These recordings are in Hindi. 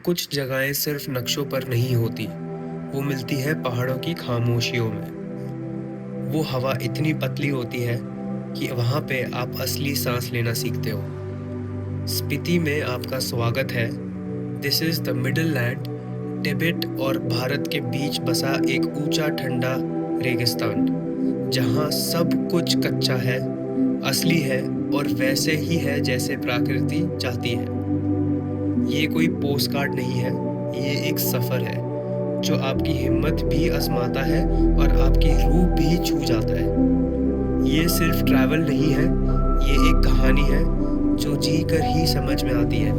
कुछ जगहें सिर्फ नक्शों पर नहीं होती, वो मिलती है पहाड़ों की खामोशियों में। वो हवा इतनी पतली होती है कि वहाँ पे आप असली सांस लेना सीखते हो। स्पीति में आपका स्वागत है। This is the middle land, Tibet और भारत के बीच बसा एक ऊंचा ठंडा रेगिस्तान, जहाँ सब कुछ कच्चा है, असली है और वैसे ही है जैसे प्रकृति चाहती है। ये कोई पोस्ट कार्ड नहीं है, ये एक सफ़र है जो आपकी हिम्मत भी आजमाता है और आपकी रूह भी छू जाता है। ये सिर्फ ट्रैवल नहीं है, ये एक कहानी है जो जी कर ही समझ में आती है,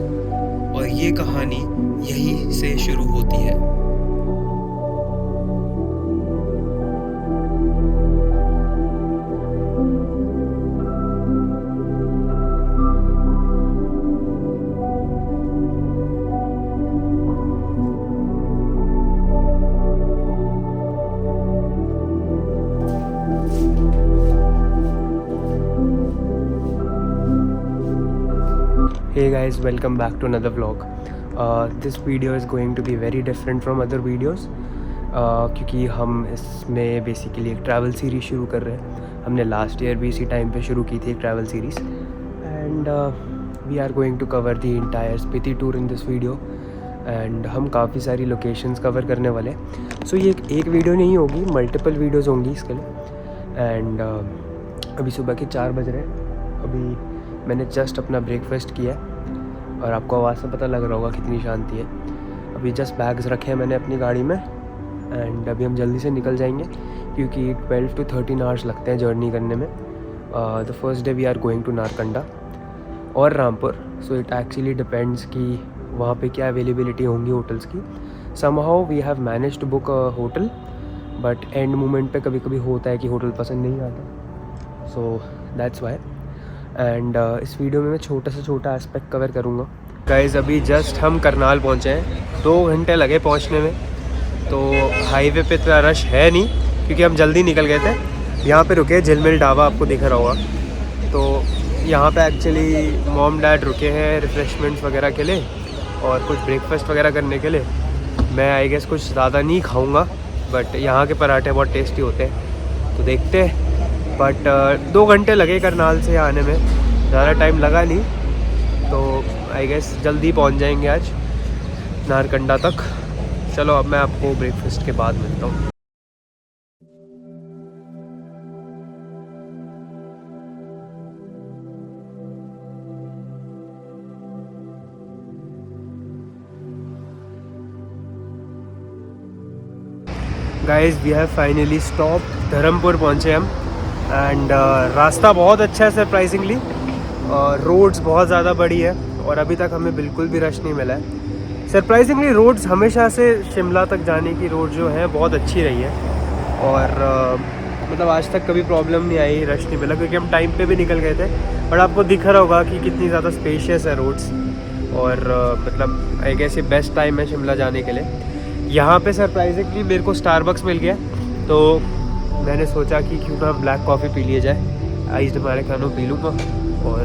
और ये कहानी यहीं से शुरू होती है। Hey guys, welcome back to another vlog. This video is going to be very different from other videos क्योंकि हम इसमें बेसिकली एक ट्रैवल सीरीज़ शुरू कर रहे हैं। हमने लास्ट ईयर भी इसी टाइम पे शुरू की थी एक travel series, and we are going to cover the entire Spiti tour in this video. And हम काफ़ी सारी लोकेशंस कवर करने वाले हैं। सो ये एक वीडियो नहीं होगी, मल्टीपल वीडियोज़ होंगी इसके लिए। एंड अभी सुबह के 4 बज रहे हैं। अभी मैंने जस्ट अपना ब्रेकफास्ट किया है और आपको आवाज़ से पता लग रहा होगा कितनी शांति है। अभी जस्ट बैग्स रखे हैं मैंने अपनी गाड़ी में, एंड अभी हम जल्दी से निकल जाएंगे क्योंकि 12 to 13 आवर्स लगते हैं जर्नी करने में। The first day we are going to Narkanda और Rampur. So it actually depends कि वहाँ पे क्या अवेलेबिलिटी होंगी होटल्स की। Somehow we have manage to book a hotel, but end moment पे कभी कभी होता है कि होटल पसंद नहीं आता, सो दैट्स वाई। एंड इस वीडियो में मैं छोटा से छोटा एस्पेक्ट कवर करूँगा। गाइस अभी जस्ट हम करनाल पहुँचे हैं, 2 घंटे लगे पहुँचने में। तो हाईवे पे इतना रश है नहीं क्योंकि हम जल्दी निकल गए थे। यहाँ पे रुके झिलमिल ढाबा, आपको दिख रहा होगा। तो यहाँ पे एक्चुअली मॉम डैड रुके हैं रिफ़्रेशमेंट्स वगैरह के लिए और कुछ ब्रेकफास्ट वगैरह करने के लिए। मैं आई गेस कुछ ज़्यादा नहीं खाऊँगा, बट यहाँ के पराठे बहुत टेस्टी होते हैं, तो देखते हैं। बट 2 घंटे लगे करनाल से आने में, ज़्यादा टाइम लगा नहीं। तो आई गेस जल्दी पहुंच जाएंगे आज नारकंडा तक। चलो अब मैं आपको ब्रेकफास्ट के बाद मिलता हूँ। Guys we have finally stop, Dharampur पहुँचे हम। एंड रास्ता बहुत अच्छा है सरप्राइजिंगली, और रोड्स बहुत ज़्यादा बड़ी है और अभी तक हमें बिल्कुल भी रश नहीं मिला है। सरप्राइजिंगली रोड्स हमेशा से शिमला तक जाने की रोड जो है बहुत अच्छी रही है, और मतलब आज तक कभी प्रॉब्लम नहीं आई, रश नहीं मिला क्योंकि हम टाइम पे भी निकल गए थे। बट आपको दिख रहा होगा कि कितनी ज़्यादा स्पेशियस है रोड्स, और मतलब आई गेस ये बेस्ट टाइम है शिमला जाने के लिए। यहाँ पे सरप्राइजिंगली मेरे को स्टारबक्स मिल गया, तो मैंने सोचा कि क्यों ना ब्लैक कॉफ़ी पी लिया जाए। आइस्ड अमेरिकानो पी लूँगा, और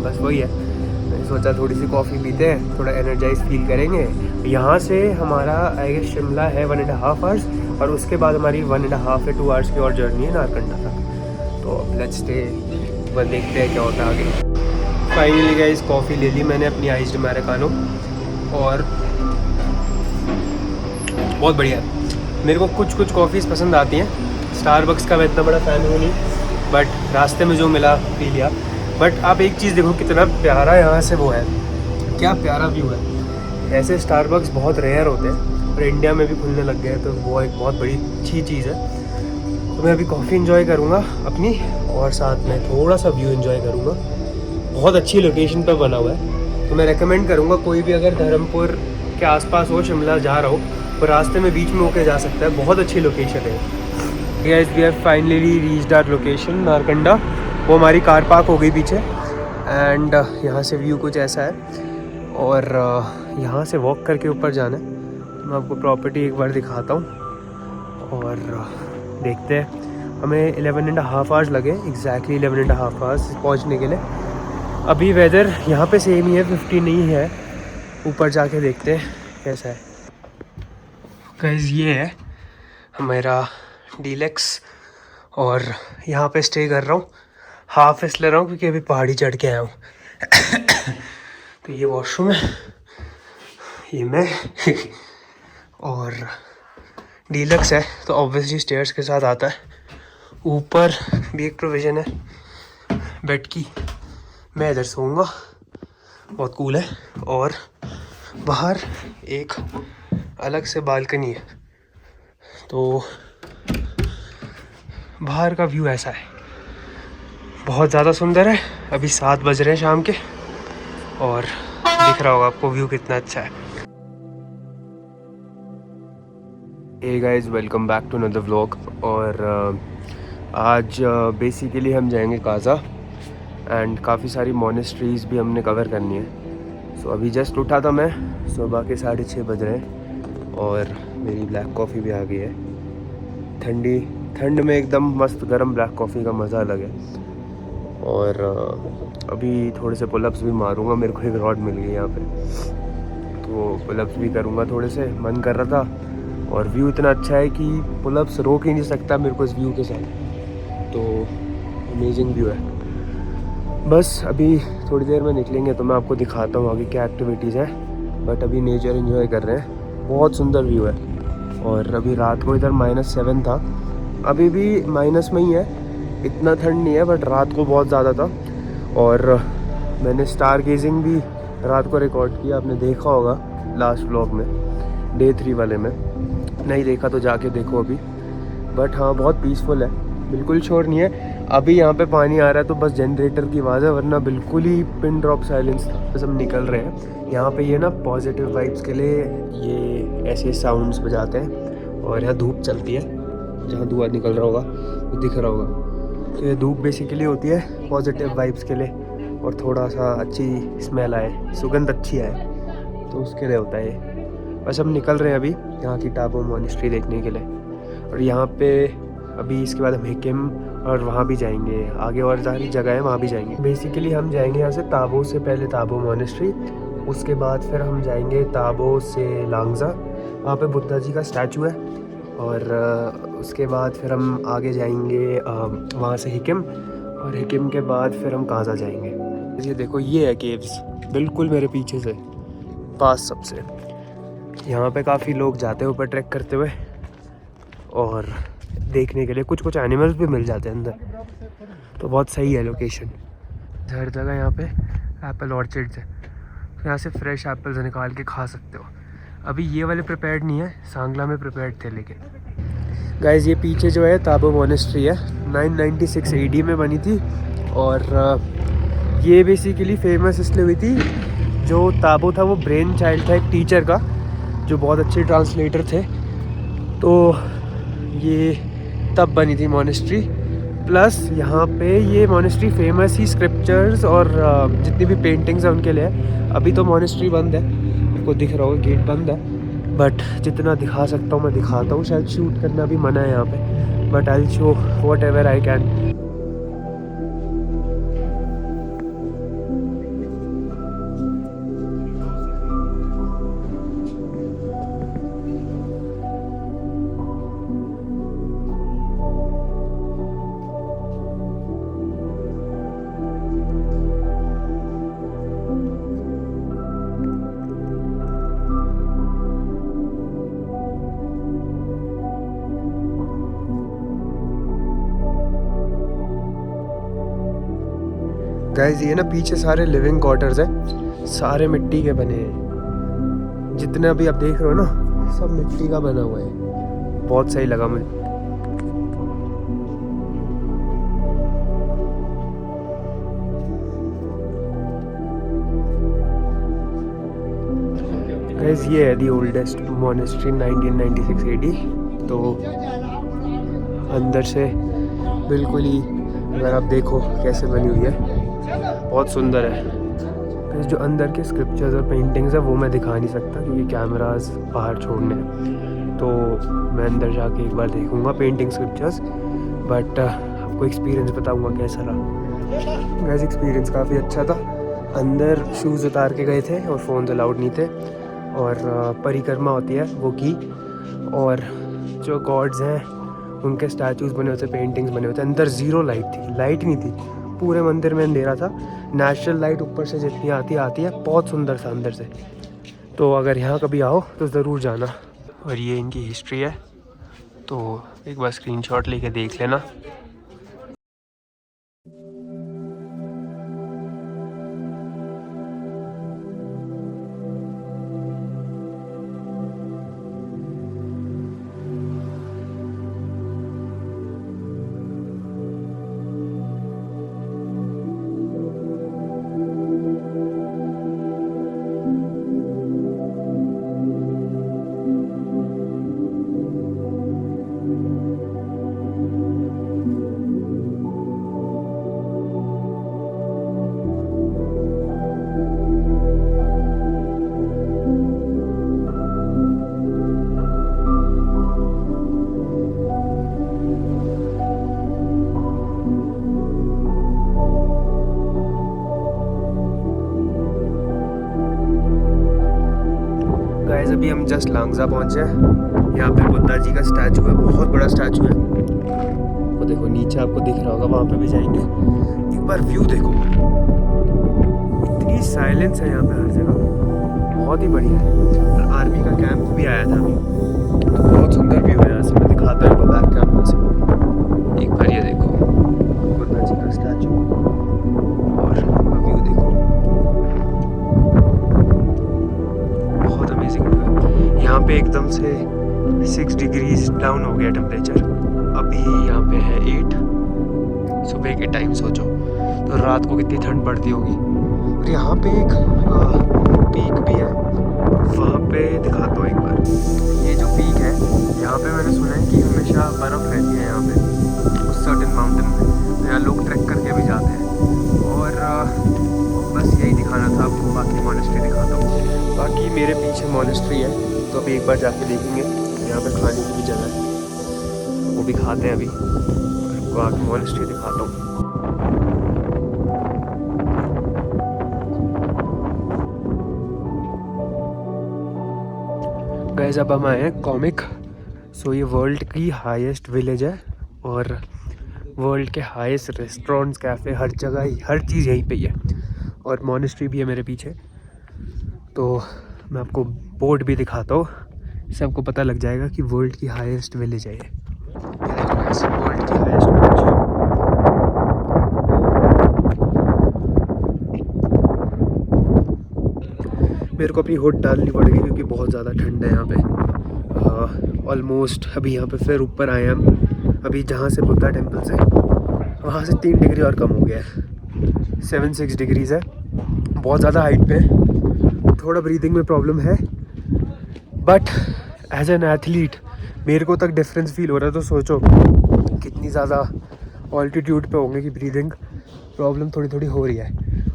बस वही है। मैंने सोचा थोड़ी सी कॉफ़ी पीते हैं, थोड़ा एनर्जाइज फील करेंगे। यहाँ से हमारा आई गेस शिमला है 1.5 आवर्स, और उसके बाद हमारी 1.5 या 2 आवर्स की और जर्नी है नारकंडा तक। तो लेट्स स्टे, बस देखते हैं क्या होता है आगे। फाइनली गाइस कॉफ़ी ले ली मैंने अपनी आइस्ड अमेरिकानो, और बहुत बढ़िया है। मेरे को कुछ कॉफ़ीज़ पसंद आती हैं। स्टारबक्स का मैं इतना बड़ा फ़ैन हूँ नहीं, बट रास्ते में जो मिला पी लिया। बट आप एक चीज़ देखो कितना प्यारा यहाँ से वो है, क्या प्यारा व्यू है। ऐसे स्टारबक्स बहुत रेयर होते हैं और इंडिया में भी खुलने लग गए हैं, तो वो एक बहुत बड़ी अच्छी चीज़ है। तो मैं अभी कॉफ़ी इन्जॉय करूँगा अपनी, और साथ में थोड़ा सा व्यू इन्जॉय करूँगा। बहुत अच्छी लोकेशन पर बना हुआ है, तो मैं रेकमेंड करूँगा कोई भी अगर धर्मपुर के आसपास हो, शिमला जा रहा हो, तो रास्ते में बीच में होके जा सकता है। बहुत अच्छी लोकेशन है। Guys we have finally reached our location Narkanda. वो हमारी कार पार्क हो गई पीछे, एंड यहाँ से व्यू कुछ ऐसा है, और यहाँ से वॉक करके ऊपर जाना है। तो मैं आपको प्रॉपर्टी एक बार दिखाता हूँ, और देखते हैं। हमें 11.5 आवर्स लगे, एग्जैक्टली 11.5 आवर्स पहुँचने के लिए। अभी वेदर यहाँ पे सेम ही है, 50 नहीं है, ऊपर जाके देखते हैं कैसा है। गाइस ये है हमारा डीलक्स और यहाँ पे स्टे कर रहा हूँ। हाफ इसलिए रहा हूँ क्योंकि अभी पहाड़ी चढ़ के आया हूँ। तो ये वॉशरूम है, ये मैं और डीलक्स है तो ऑब्वियसली स्टेयर्स के साथ आता है। ऊपर भी एक प्रोविज़न है बेड की, मैं इधर सोऊंगा, बहुत कूल है। और बाहर एक अलग से बालकनी है, तो बाहर का व्यू ऐसा है, बहुत ज़्यादा सुंदर है। अभी 7 बज रहे हैं शाम के और दिख रहा होगा आपको व्यू कितना अच्छा है। Hey guys, welcome back to another vlog. और आज बेसिकली हम जाएंगे काज़ा एंड काफ़ी सारी मोनेस्ट्रीज़ भी हमने कवर करनी है। सो अभी जस्ट उठा था मैं, सुबह के 6:30 बज रहे हैं और मेरी ब्लैक कॉफ़ी भी आ गई है। ठंड में एकदम मस्त गर्म ब्लैक कॉफ़ी का मज़ा अलग है। और अभी थोड़े से पुलअप्स भी मारूंगा, मेरे को एक रॉड मिल गई यहाँ पे, तो पुलअप्स भी करूँगा। थोड़े से मन कर रहा था और व्यू इतना अच्छा है कि पुलअप्स रोक ही नहीं सकता मेरे को इस व्यू के साथ। तो अमेजिंग व्यू है। बस अभी थोड़ी देर में निकलेंगे तो मैं आपको दिखाता हूँ आगे क्या एक्टिविटीज़ हैं, बट अभी नेचर एंजॉय कर रहे हैं। बहुत सुंदर व्यू है। और अभी रात को इधर -7 था, अभी भी माइनस में ही है, इतना ठंड नहीं है बट रात को बहुत ज़्यादा था। और मैंने स्टार गेजिंग भी रात को रिकॉर्ड किया, आपने देखा होगा लास्ट व्लॉग में, डे 3 वाले में। नहीं देखा तो जाके देखो अभी। बट हाँ, बहुत पीसफुल है, बिल्कुल शोर नहीं है। अभी यहाँ पे पानी आ रहा है तो बस जनरेटर की आवाज़ है, वरना बिल्कुल ही पिन ड्रॉप साइलेंस था। बस हम निकल रहे हैं यहाँ पे। ये ना पॉजिटिव वाइब्स के लिए ये ऐसे साउंड्स बजाते हैं। और यहाँ धूप चलती है, जहाँ धुआं निकल रहा होगा वो दिख रहा होगा। तो ये धूप बेसिकली होती है पॉजिटिव वाइब्स के लिए, और थोड़ा सा अच्छी स्मेल आए, सुगंध अच्छी आए, तो उसके लिए होता है ये। बस हम निकल रहे हैं अभी यहाँ की टाबो मोनेस्ट्री देखने के लिए। और यहाँ पे अभी इसके बाद हम हिकिम और वहाँ भी जाएंगे, आगे और सारी जगह है वहाँ भी जाएंगे। बेसिकली हम जाएंगे यहाँ से ताबो से पहले ताबो मोनेस्ट्री, उसके बाद फिर हम जाएंगे ताबो से लांगजा, वहाँ पे बुद्धा जी का स्टैचू है। और उसके बाद फिर हम आगे जाएंगे वहाँ से हिकिम, और हिकिम के बाद फिर हम काज़ा जाएंगे। ये देखो, ये है केव्स बिल्कुल मेरे पीछे से पास सबसे। यहाँ पे काफ़ी लोग जाते हैं ऊपर ट्रैक करते हुए, और देखने के लिए कुछ एनिमल्स भी मिल जाते हैं अंदर, तो बहुत सही है लोकेशन। हर जगह यहाँ पे एप्पल ऑर्चिड्स है, तो यहाँ से फ्रेश एप्पल्स निकाल के खा सकते हो। अभी ये वाले प्रिपेयर्ड नहीं है, सांगला में प्रिपेयर्ड थे। लेकिन गाइस, ये पीछे जो है ताबो मोनेस्ट्री है, 996 AD में बनी थी। और ये बेसिकली फेमस इसलिए हुई थी, जो ताबो था वो ब्रेन चाइल्ड था एक टीचर का, जो बहुत अच्छे ट्रांसलेटर थे। तो ये तब बनी थी मोनेस्ट्री। प्लस यहाँ पे ये मोनेस्ट्री फेमस ही स्क्रिप्चर्स और जितनी भी पेंटिंग्स हैं उनके लिए। अभी तो मोनेस्ट्री बंद है, आपको दिख रहा होगा गेट बंद है, बट जितना दिखा सकता हूँ मैं दिखाता हूँ। शायद शूट करना भी मना है यहाँ पे, but I will show what ever I can. Guys, ये ना पीछे सारे लिविंग क्वार्टर्स हैं, सारे मिट्टी के बने हैं। जितने अभी आप देख रहे हो ना, सब मिट्टी का बना हुआ है। बहुत सही लगा मुझे। गाइस, ये है दी ओल्डेस्ट मोनेस्ट्री, 1996 AD। तो अंदर से बिल्कुल ही अगर आप देखो कैसे बनी हुई है, बहुत सुंदर है। जो अंदर के स्क्रिप्चर्स और पेंटिंग्स है वो मैं दिखा नहीं सकता क्योंकि कैमरास बाहर छोड़ने हैं, तो मैं अंदर जाके एक बार देखूंगा पेंटिंग स्क्रिप्चर्स, बट आपको एक्सपीरियंस बताऊंगा कैसा रहा। वैसे एक्सपीरियंस काफ़ी अच्छा था। अंदर शूज़ उतार के गए थे और फ़ोन अलाउड नहीं थे, और परिक्रमा होती है वो की, और जो गॉड्स हैं उनके स्टैचूज़ बने होते, पेंटिंग्स बने होते। अंदर ज़ीरो लाइट थी, लाइट नहीं थी, पूरे मंदिर में अंधेरा था। नेचुरल लाइट ऊपर से जितनी आती है, बहुत सुंदर था अंदर से। तो अगर यहाँ कभी आओ तो ज़रूर जाना। और ये इनकी हिस्ट्री है, तो एक बार स्क्रीनशॉट लेके देख लेना। गाइस अभी हम जस्ट लांगजा पहुंचे हैं। यहाँ पे बुद्धा जी का स्टैचू है, बहुत बड़ा स्टैचू है। वो देखो नीचे आपको दिख रहा होगा, वहाँ पे भी जाएंगे। एक बार व्यू देखो, इतनी साइलेंस है यहाँ पे हर जगह, बहुत ही बढ़िया है। और आर्मी का कैंप भी आया था अभी, तो बहुत सुंदर व्यू है यहाँ से। मैं दिखाता हूँ बैक कैमरा से। एक बार ये देखो बुद्धा जी का स्टैचू, और व्यू देखो, बहुत अमेजिंग व्यू है। यहाँ पे एकदम से 6 डिग्रीज डाउन हो गया टेम्परेचर। अभी यहाँ पे है 8 सुबह के टाइम, सोचो तो रात को कितनी ठंड पड़ती होगी। और यहाँ पे एक पीक भी है, वहाँ पे दिखाता हूँ एक बार। ये जो पीक है, यहाँ पे मैंने सुना है कि हमेशा बर्फ़ रहती है यहाँ पे उस सर्टेन माउंटेन में, तो यहाँ लोग ट्रैक करके भी जाते हैं। और बस यही दिखाना था आपको, बाकी मॉनेस्ट्री दिखाता हूँ। बाकी मेरे पीछे मॉनेस्ट्री है, तो अभी एक बार जाके देखेंगे। यहाँ पे खाने की भी जगह है, वो भी खाते हैं अभी, और आपको आगे मॉनेस्ट्री दिखाता हूँ। गाइस अब हम आए हैं कॉमिक। सो ये वर्ल्ड की हाईएस्ट विलेज है, और वर्ल्ड के हाईएस्ट रेस्टोरेंट्स, कैफ़े, हर जगह, हर चीज़ यहीं पे ही है। और मॉनेस्ट्री भी है मेरे पीछे, तो मैं आपको बोर्ड भी दिखाता हूँ, सबको पता लग जाएगा कि वर्ल्ड की हाईएस्ट विलेज है ये। वर्ल्ड की हाईएस्ट विलेज। मेरे को अपनी हुड डालनी पड़ेगी क्योंकि बहुत ज़्यादा ठंड है यहाँ पे। ऑलमोस्ट अभी यहाँ पे फिर ऊपर आए हम, अभी जहाँ से बुद्धा टेम्पल से, वहाँ से 3 डिग्री और कम हो गया है, 7-6 डिग्रीज़ है। बहुत ज़्यादा हाइट पे, थोड़ा ब्रीदिंग में प्रॉब्लम है, बट एज एन एथलीट मेरे को तक डिफरेंस फील हो रहा है। तो सोचो कितनी ज़्यादा ऑल्टीट्यूड पे होंगे कि ब्रीदिंग प्रॉब्लम थोड़ी थोड़ी हो रही है।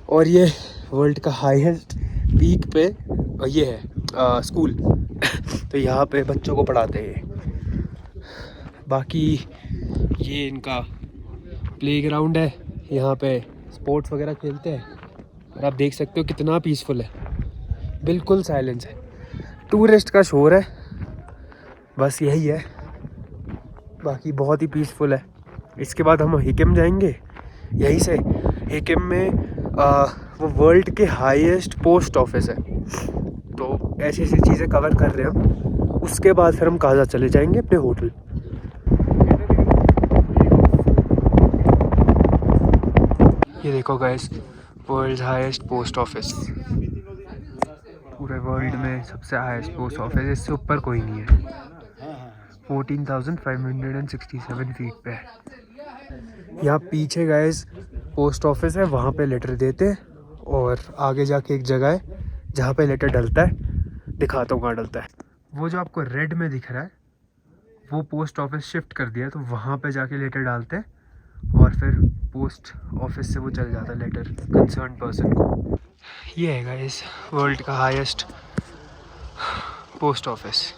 और ये वर्ल्ड का हाईएस्ट पीक पे ये है स्कूल तो यहाँ पे बच्चों को पढ़ाते हैं। बाकी ये इनका प्लेग्राउंड है, यहाँ पे स्पोर्ट्स वगैरह खेलते हैं। और आप देख सकते हो कितना पीसफुल है, बिल्कुल साइलेंस है। टूरिस्ट का शोर है, बस यही है, बाकी बहुत ही पीसफुल है। इसके बाद हम हिकिम जाएंगे। यहीं से हिकिम में वो वर्ल्ड के हाईएस्ट पोस्ट ऑफिस है, तो ऐसी ऐसी चीज़ें कवर कर रहे हैं हम। उसके बाद फिर हम काजा चले जाएंगे अपने होटल। ये देखो guys, world highest post office, पूरे वर्ल्ड में सबसे हाईएस्ट पोस्ट ऑफिस, इससे ऊपर कोई नहीं है। 14,567 फीट पे है। यहाँ पीछे गाइस पोस्ट ऑफिस है, वहाँ पे लेटर देते हैं, और आगे जाके एक जगह है जहाँ पे लेटर डलता है। दिखाता हूँ कहाँ डलता है। वो जो आपको रेड में दिख रहा है वो पोस्ट ऑफिस शिफ्ट कर दिया है, तो वहाँ पे जाके लेटर डालते हैं, और फिर पोस्ट ऑफिस से वो चल जाता है लेटर कंसर्न पर्सन को। ये है गाइस वर्ल्ड का हाईएस्ट पोस्ट ऑफिस।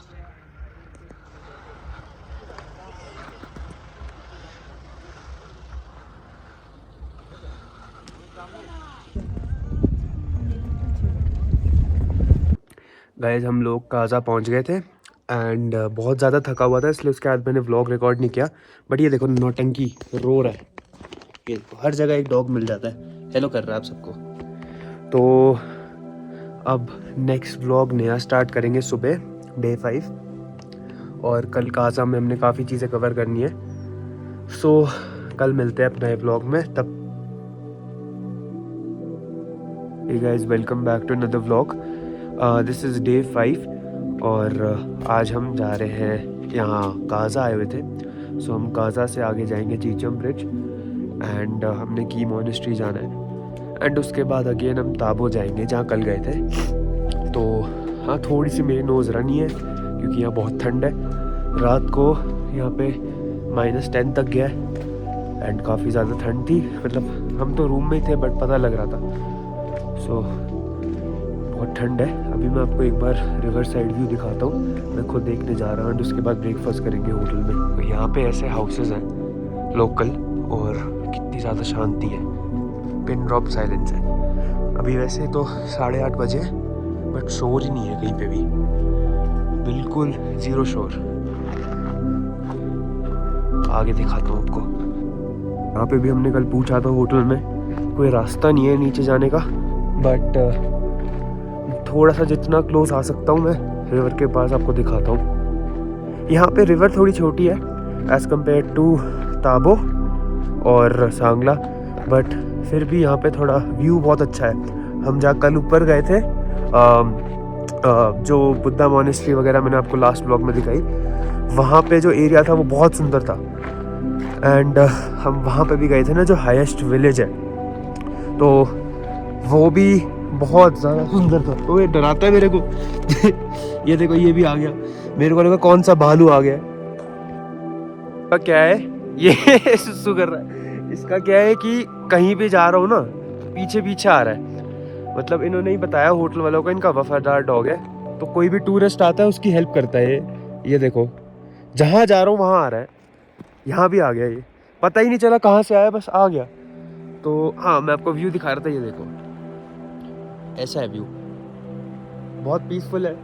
गाइस हम लोग काजा पहुंच गए थे एंड बहुत ज़्यादा थका हुआ था, इसलिए उसके बाद मैंने व्लॉग रिकॉर्ड नहीं किया। बट ये देखो नौटंकी रो रहा है, ये देखो हर जगह एक डॉग मिल जाता है, हेलो कर रहा है आप सबको। तो अब नेक्स्ट व्लॉग नया स्टार्ट करेंगे सुबह डे 5, और कल काजा में हमने काफ़ी चीज़ें कवर करनी है। सो कल मिलते हैं अपने नए व्लॉग में। तब hey guys, welcome back to another vlog. This is day 5 और आज हम जा रहे हैं, यहाँ काजा आए हुए थे। सो हम काजा से आगे जाएंगे चीचम ब्रिज एंड हमने की मॉनेस्ट्री जाना है एंड उसके बाद अगेन हम ताबो जाएंगे जहाँ कल गए थे। तो हाँ, थोड़ी सी मेरी नोज़ रनी है क्योंकि यहाँ बहुत ठंड है। रात को यहाँ पे -10 तक गया है एंड काफ़ी ज़्यादा ठंड थी, मतलब हम तो रूम में ही थे बट पता लग रहा था। सो बहुत ठंड है। अभी मैं आपको एक बार रिवर साइड व्यू दिखाता हूँ, मैं खुद देखने जा रहा हूँ एंड उसके बाद ब्रेकफास्ट करेंगे होटल में। तो यहाँ पे ऐसे हाउसेस हैं लोकल और कितनी ज़्यादा शांति है, पिन ड्रॉप साइलेंस है। अभी वैसे तो 8:30 बजे बट शोर ही नहीं है कहीं पे भी, बिल्कुल ज़ीरो शोर। आगे दिखाता हूँ आपको। यहाँ पे भी हमने कल पूछा था होटल में, कोई रास्ता नहीं है नीचे जाने का, बट थोड़ा सा जितना क्लोज आ सकता हूँ मैं रिवर के पास आपको दिखाता हूँ। यहाँ पे रिवर थोड़ी छोटी है एज़ कम्पेयर टू ताबो और सांगला, बट फिर भी यहाँ पे थोड़ा व्यू बहुत अच्छा है। हम जहाँ कल ऊपर गए थे, जो बुद्धा मॉनेस्ट्री वगैरह मैंने आपको लास्ट ब्लॉग में दिखाई, वहाँ पे जो एरिया था वो बहुत सुंदर था एंड हम वहाँ पे भी गए थे ना, जो हाईएस्ट विलेज है, तो वो भी बहुत ज़्यादा सुंदर था। तो ये डराता है मेरे को ये देखो ये भी आ गया, मेरे को लगा कौन सा भालू आ गया। इसका क्या है ये सुसु कर रहा है। इसका क्या है कि कहीं भी जा रहा हूँ ना तो पीछे पीछे आ रहा है, मतलब इन्होंने ही बताया होटल वालों को, इनका वफादार डॉग है। तो कोई भी टूरिस्ट आता है उसकी हेल्प करता है ये देखो जहाँ जा रहा हूँ वहाँ आ रहा है। यहाँ भी आ गया, ये पता ही नहीं चला कहाँ से आया, बस आ गया। तो हाँ, मैं आपको व्यू दिखा रहा था, ये देखो ऐसा है व्यू, बहुत पीसफुल है।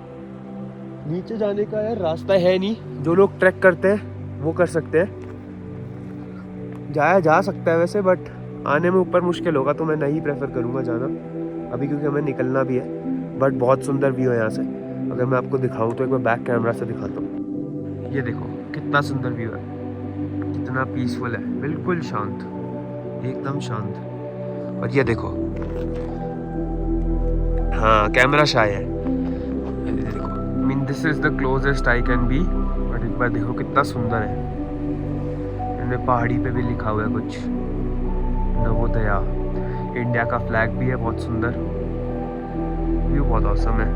नीचे जाने का यार रास्ता है नहीं, जो लोग ट्रैक करते हैं वो कर सकते हैं, जाया जा सकता है वैसे, बट आने में ऊपर मुश्किल होगा, तो मैं नहीं प्रेफर करूँगा जाना अभी, क्योंकि हमें निकलना भी है। बट बहुत सुंदर व्यू है यहाँ से। अगर मैं आपको दिखाऊँ तो एक बार बैक कैमरा से दिखाता हूँ। ये देखो कितना सुंदर व्यू है, कितना पीसफुल है, बिल्कुल शांत, एकदम शांत। और ये देखो, हाँ कैमरा शाय है, देखो mean this is the closest I can be. But एक बार देखो कितना सुंदर है, इनमें पहाड़ी पे भी लिखा हुआ है कुछ, नवोदया। इंडिया का फ्लैग भी है, बहुत सुंदर व्यू, बहुत औसम है।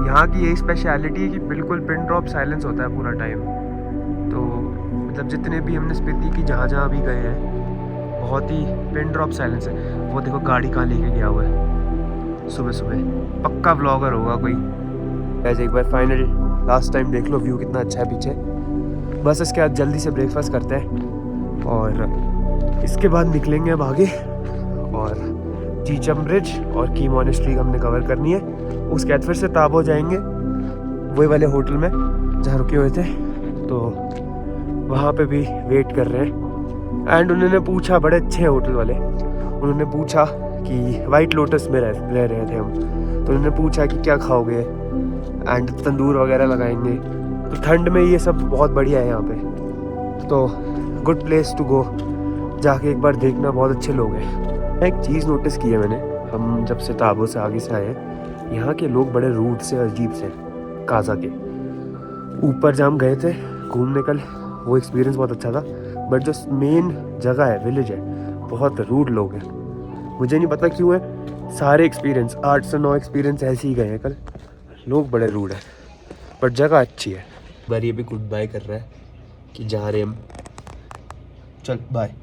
यहाँ की यही स्पेशलिटी है कि बिल्कुल पिन ड्रॉप साइलेंस होता है पूरा टाइम। तो मतलब जितने भी हमने स्पीति की जहाँ जहाँ भी गए हैं, बहुत ही पिन ड्रॉप साइलेंस है। वो देखो गाड़ी कहाँ लेके गया हुआ है सुबह सुबह, पक्का व्लॉगर होगा कोई। ऐसे एक बार फाइनल लास्ट टाइम देख लो व्यू कितना अच्छा है पीछे। बस इसके बाद जल्दी से ब्रेकफास्ट करते हैं और इसके बाद निकलेंगे अब आगे, और चीचम ब्रिज और की मॉनेस्ट्री हमने कवर करनी है। उसके बाद फिर से ताबो जाएंगे, वही वाले होटल में जहाँ रुके हुए थे, तो वहाँ पे भी वेट कर रहे हैं। एंड उन्होंने पूछा, बड़े अच्छे होटल वाले, उन्होंने पूछा कि वाइट लोटस में रह रहे थे हम, तो उन्होंने पूछा कि क्या खाओगे एंड तंदूर वगैरह लगाएंगे। तो ठंड में ये सब बहुत बढ़िया है यहाँ पे, तो गुड प्लेस टू गो, जाके एक बार देखना, बहुत अच्छे लोग हैं। एक चीज़ नोटिस की है मैंने, हम जब से ताबो से आगे से आए, यहाँ के लोग बड़े रूड से, अजीब से। काजा के ऊपर जहाँ हम गए थे घूमने कल, वो एक्सपीरियंस बहुत अच्छा था, बट जो मेन जगह है, विलेज है, बहुत रूड लोग हैं। मुझे नहीं पता क्यों है, सारे एक्सपीरियंस 8 से 9 एक्सपीरियंस ऐसे ही गए हैं कल, लोग बड़े रूड है, बट जगह अच्छी है। बार ये भी गुड बाय कर रहा है कि जा रहे हम, चल बाय।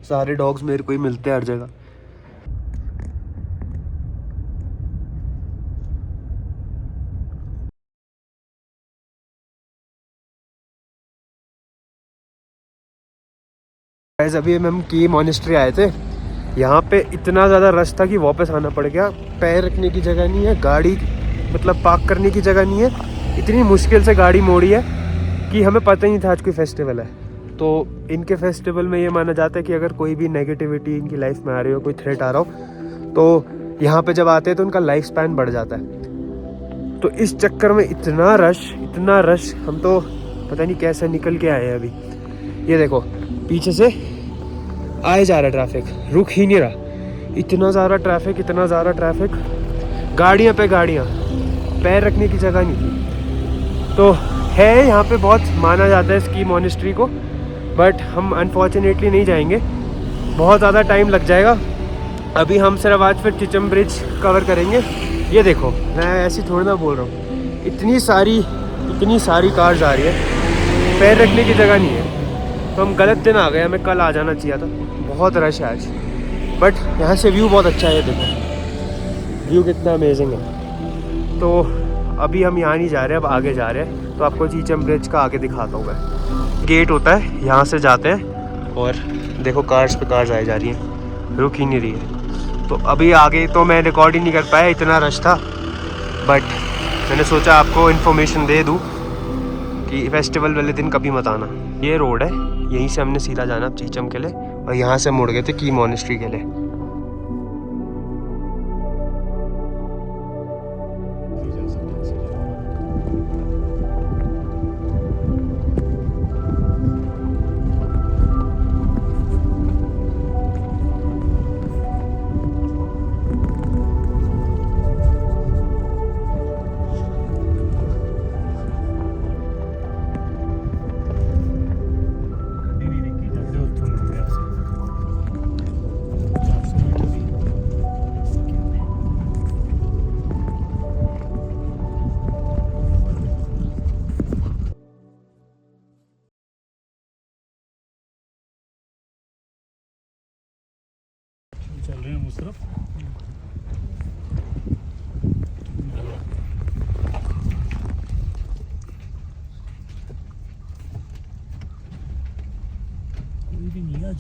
सारे डॉग्स मेरे को ही मिलते हैं हर जगह। गाइस अभी हम की मॉनेस्ट्री आए थे यहाँ पे इतना ज़्यादा रश था कि वापस आना पड़ गया। पैर रखने की जगह नहीं है, गाड़ी मतलब पार्क करने की जगह नहीं है। इतनी मुश्किल से गाड़ी मोड़ी है कि हमें पता ही नहीं था आज कोई फेस्टिवल है। तो इनके फेस्टिवल में ये माना जाता है कि अगर कोई भी नेगेटिविटी इनकी लाइफ में आ रही हो, कोई थ्रेट आ रहा हो, तो यहाँ पे जब आते हैं तो उनका लाइफ स्पैन बढ़ जाता है। तो इस चक्कर में इतना रश, हम तो पता नहीं कैसे निकल के आए हैं अभी। ये देखो पीछे से आए जा रहा ट्रैफिक, रुक ही नहीं रहा। इतना ज़्यादा ट्रैफिक, गाड़ियाँ पे गाड़ियाँ, पैर रखने की जगह नहीं थी। तो है यहाँ पे बहुत माना जाता है स्की मॉनेस्ट्री को, बट हम अनफॉर्चुनेटली नहीं जाएंगे, बहुत ज़्यादा टाइम लग जाएगा। अभी हम सिर्फ आज फिर चिचम ब्रिज कवर करेंगे। ये देखो, मैं ऐसी थोड़ी ना बोल रहा हूँ, इतनी सारी कार्स आ रही है, पैर रखने की जगह नहीं है। तो हम गलत दिन आ गए, हमें कल आ जाना चाहिए था। बहुत रश है आज, बट यहाँ से व्यू बहुत अच्छा है। ये देखो व्यू कितना अमेजिंग है। तो अभी हम यहाँ नहीं जा रहे, अब आगे जा रहे हैं। तो आपको चीचम ब्रिज का आगे दिखाता हूँ मैं। गेट होता है, यहाँ से जाते हैं और देखो कार्स पे कार्स आई जा रही हैं, रुक ही नहीं रही है। तो अभी आगे तो मैं रिकॉर्ड ही नहीं कर पाया, इतना रश था। बट मैंने सोचा आपको इन्फॉर्मेशन दे दूँ कि फेस्टिवल वाले दिन कभी मत आना। ये रोड है, यहीं से हमने सीधा जाना चीचम के लिए, और यहाँ से मुड़ गए थे की मॉनेस्ट्री के लिए। चल रहे हैं उस तरफ। कोई भी नहीं आज।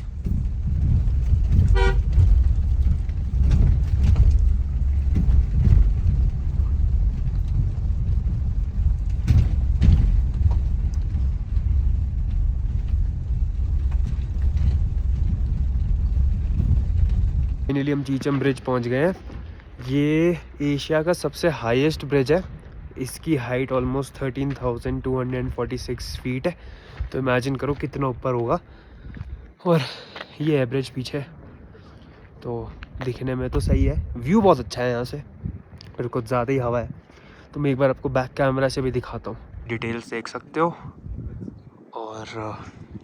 फाइनली हम चीचम ब्रिज पहुंच गए हैं। ये एशिया का सबसे हाईएस्ट ब्रिज है। इसकी हाइट ऑलमोस्ट 13,246 फीट है। तो इमेजिन करो कितना ऊपर होगा। और ये है ब्रिज पीछे, तो दिखने में तो सही है, व्यू बहुत अच्छा है यहाँ से, पर कुछ ज़्यादा ही हवा है। तो मैं एक बार आपको बैक कैमरा से भी दिखाता हूँ, डिटेल्स देख सकते हो और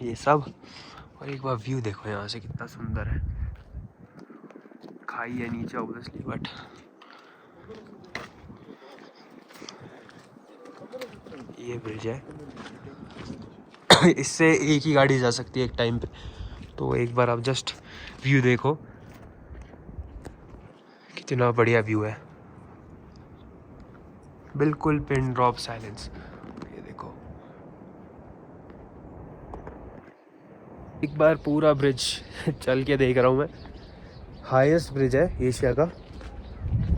ये सब। और एक बार व्यू देखो यहाँ से कितना सुंदर है। खाई है नीचे ऑब्वियसली, बट ये ब्रिज है। इससे एक ही गाड़ी जा सकती है एक टाइम पे। तो एक बार आप जस्ट व्यू देखो, कितना बढ़िया व्यू है, बिल्कुल पिन ड्रॉप साइलेंस। ये देखो एक बार पूरा ब्रिज चल के देख रहा हूँ मैं। हाईएस्ट ब्रिज है एशिया का।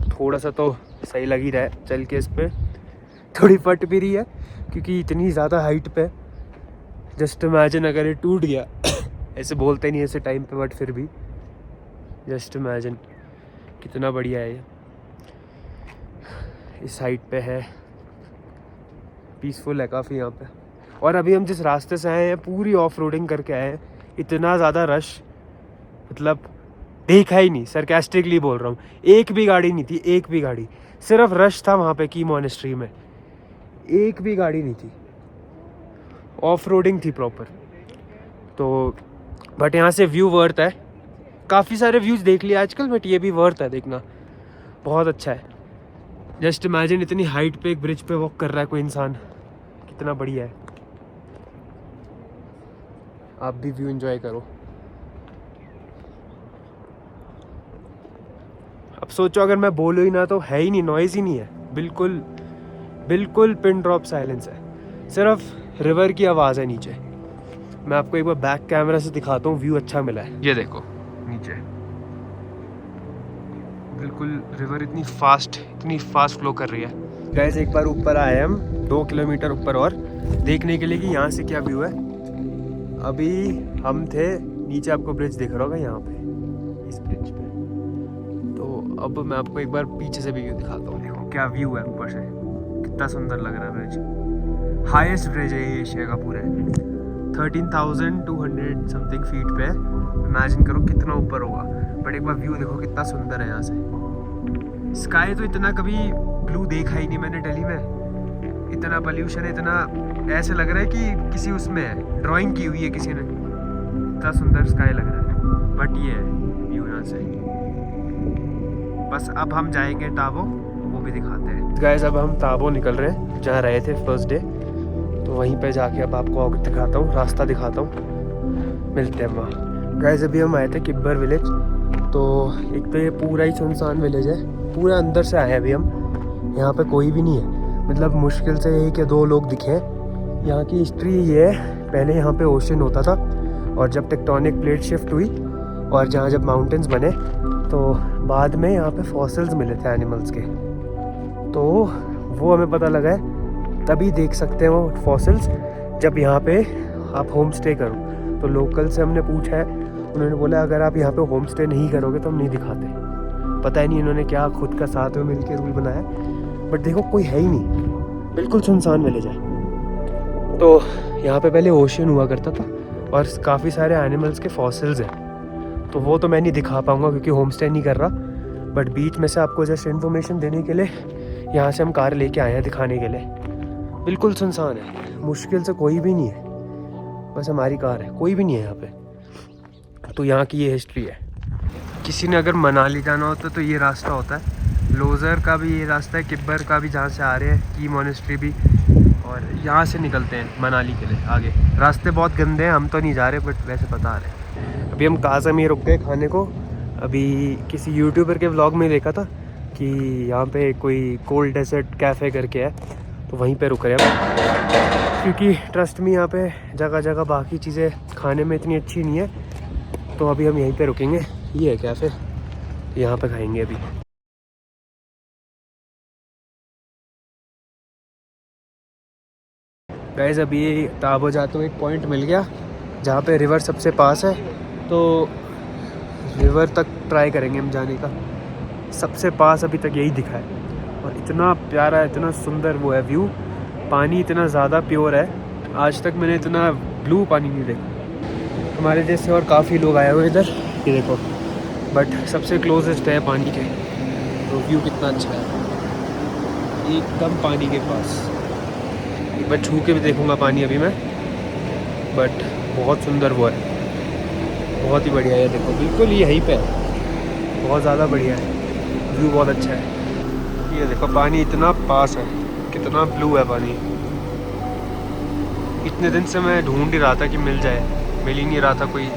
थोड़ा सा तो सही लग ही रहा है चल के, इस पे थोड़ी फट भी रही है क्योंकि इतनी ज़्यादा हाइट पे। जस्ट इमेजिन अगर ये टूट गया ऐसे बोलते नहीं ऐसे टाइम पे, बट फिर भी जस्ट इमेजिन कितना बढ़िया है ये। इस हाइट पे है, पीसफुल है काफ़ी यहाँ पे। और अभी हम जिस रास्ते से आए हैं पूरी ऑफ रोडिंग करके आए हैं। इतना ज़्यादा रश मतलब देखा ही नहीं, सरकास्टिकली बोल रहा हूँ। एक भी गाड़ी नहीं थी, एक भी गाड़ी, सिर्फ रश था वहाँ पे की मॉनेस्ट्री में। एक भी गाड़ी नहीं थी, ऑफ रोडिंग थी प्रॉपर। तो बट यहाँ से व्यू वर्थ है। काफ़ी सारे व्यूज़ देख लिए आजकल, बट ये भी वर्थ है देखना, बहुत अच्छा है। जस्ट इमेजिन इतनी हाइट पे एक ब्रिज पे वॉक कर रहा है कोई इंसान, कितना बढ़िया है। आप भी व्यू एंजॉय करो। अब सोचो अगर मैं बोलूँ ही ना तो है ही नहीं, नॉइज़ ही नहीं है, बिल्कुल बिल्कुल पिन ड्रॉप साइलेंस है, सिर्फ रिवर की आवाज़ है नीचे। मैं आपको एक बार बैक कैमरा से दिखाता हूँ, व्यू अच्छा मिला है। ये देखो नीचे बिल्कुल रिवर इतनी फास्ट फ्लो कर रही है। गाइस एक बार ऊपर आए हम 2 किलोमीटर ऊपर और देखने के लिए कि यहाँ से क्या व्यू है। अभी हम थे नीचे, आपको ब्रिज दिख रहा होगा यहाँ पे, इस ब्रिज पे। तो अब मैं आपको एक बार पीछे से भी व्यू दिखाता हूँ। देखो क्या व्यू है ऊपर से, कितना सुंदर लग रहा है ब्रिज। हाईएस्ट ब्रिज है ये एशिया का पूरे, 13,200 समथिंग फीट पे है। इमेजिन करो कितना ऊपर होगा। बट एक बार व्यू देखो कितना सुंदर है यहाँ से। स्काई तो इतना कभी ब्लू देखा ही नहीं मैंने दिल्ली में। इतना पोल्यूशन है, इतना ऐसे लग रहा है कि किसी उसमें है, ड्राइंग की हुई है किसी ने। इतना सुंदर स्काई लग रहा है। बट ये है व्यू यहाँ से। बस अब हम जाएंगे टाबो, वो भी दिखाते हैं। गाइस अब हम टाबो निकल रहे हैं, जहाँ रहे थे फर्स्ट डे। तो वहीं पे जाके अब आपको दिखाता हूँ, रास्ता दिखाता हूँ, मिलते हैं वहाँ। गाइस अभी हम आए थे किब्बर विलेज। तो एक तो ये पूरा ही सुनसान विलेज है, पूरा अंदर से आए अभी हम। यहाँ पे कोई भी नहीं है, मतलब मुश्किल से 1 या 2 लोग दिखे। यहाँ की हिस्ट्री ये है, पहले यहाँ पे ओशन होता था, और जब टेक्टोनिक प्लेट शिफ्ट हुई और जहाँ जब माउंटेन्स बने, तो बाद में यहाँ पे फॉसिल्स मिले थे एनिमल्स के। तो वो हमें पता लगा है, तभी देख सकते हैं वो फॉसिल्स जब यहाँ पे आप होम स्टे करो। तो लोकल से हमने पूछा है, उन्होंने बोला अगर आप यहाँ पे होम स्टे नहीं करोगे तो हम नहीं दिखाते। पता ही नहीं इन्होंने क्या खुद का साथ में मिलकर रूल बनाया। बट देखो कोई है ही नहीं, बिल्कुल सुनसान विलेज है। तो यहाँ पे पहले ओशन हुआ करता था और काफ़ी सारे एनिमल्स के फॉसिल्स हैं। तो वो तो मैं नहीं दिखा पाऊँगा क्योंकि होम स्टे नहीं कर रहा। बट बीच में से आपको जस्ट इन्फॉर्मेशन देने के लिए यहाँ से हम कार लेके आए हैं दिखाने के लिए। बिल्कुल सुनसान है, मुश्किल से कोई भी नहीं है, बस हमारी कार है, कोई भी नहीं है यहाँ पे। तो यहाँ की ये हिस्ट्री है। किसी ने अगर मनाली जाना होता तो ये रास्ता होता है। लोजर का भी ये रास्ता है, किब्बर का भी, जहाँ से आ रहे हैं, की मॉनेस्ट्री भी। और यहाँ से निकलते हैं मनाली के लिए आगे। रास्ते बहुत गंदे हैं, हम तो नहीं जा रहे, बट वैसे बता रहे। अभी हम काजा में रुक गए खाने को। अभी किसी यूट्यूबर के व्लॉग में देखा था कि यहाँ पे कोई कोल्ड डेजर्ट कैफ़े करके है, तो वहीं पे रुक रहे हैं। क्योंकि ट्रस्ट में यहाँ पे जगह जगह बाकी चीज़ें खाने में इतनी अच्छी नहीं है, तो अभी हम यहीं पे रुकेंगे। ये है कैफ़े, यहाँ पे खाएंगे अभी। गाइस अभी टाबो जाते हुए एक पॉइंट मिल गया जहाँ पे रिवर सबसे पास है, तो रिवर तक ट्राई करेंगे हम जाने का। सबसे पास अभी तक यही दिखा है, और इतना प्यारा, इतना सुंदर वो है व्यू। पानी इतना ज़्यादा प्योर है, आज तक मैंने इतना ब्लू पानी नहीं देखा। हमारे जैसे और काफ़ी लोग आए हुए इधर, ये देखो। बट सबसे क्लोजेस्ट है पानी के, तो व्यू कितना अच्छा है, एकदम पानी के पास। एक बार छू के भी देखूँगा पानी अभी मैं, बट बहुत सुंदर वो है, बहुत ही बढ़िया है। देखो बिल्कुल यहीं पे है, बहुत ज़्यादा बढ़िया है, व्यू बहुत अच्छा है। ये देखो पानी इतना पास है, कितना ब्लू है पानी। इतने दिन से मैं ढूंढ ही रहा था कि मिल जाए, मिल ही नहीं रहा था कोई